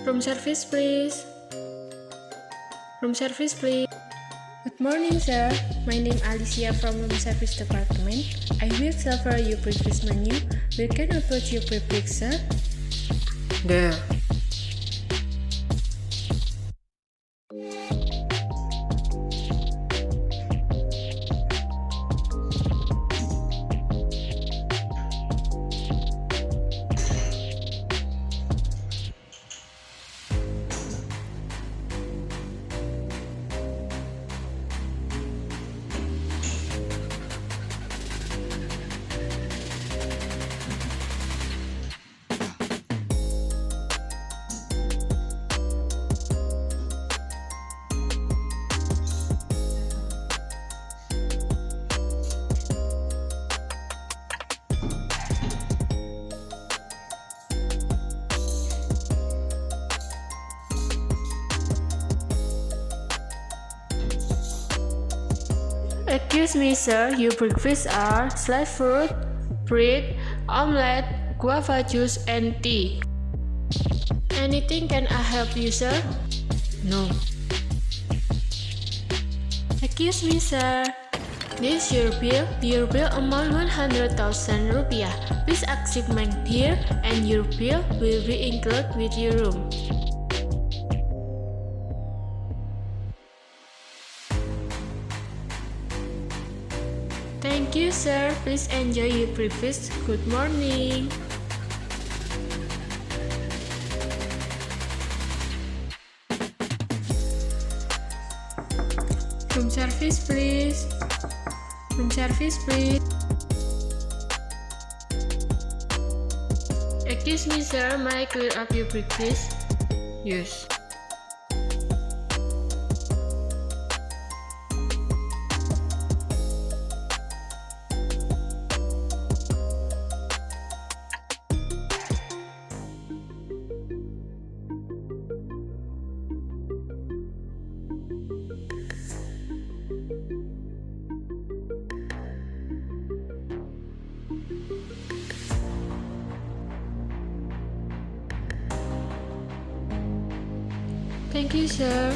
Room service, please. Room service, please. Good morning, sir. My name is Alicia from Room Service Department. I will serve your breakfast menu. Where can I put your breakfast, sir? There. Excuse me, sir. Your breakfast are sliced fruit, bread, omelette, guava juice, and tea. Anything can I help you, sir? No. Excuse me, sir. This is your bill. Your bill amount 100,000 rupiah. Please accept mine here, and your bill will be included with your room. Thank you, sir. Please enjoy your breakfast. Good morning. Room service, please. Room service, please. Excuse me, sir. May I clear up your breakfast? Yes. Thank you, sir.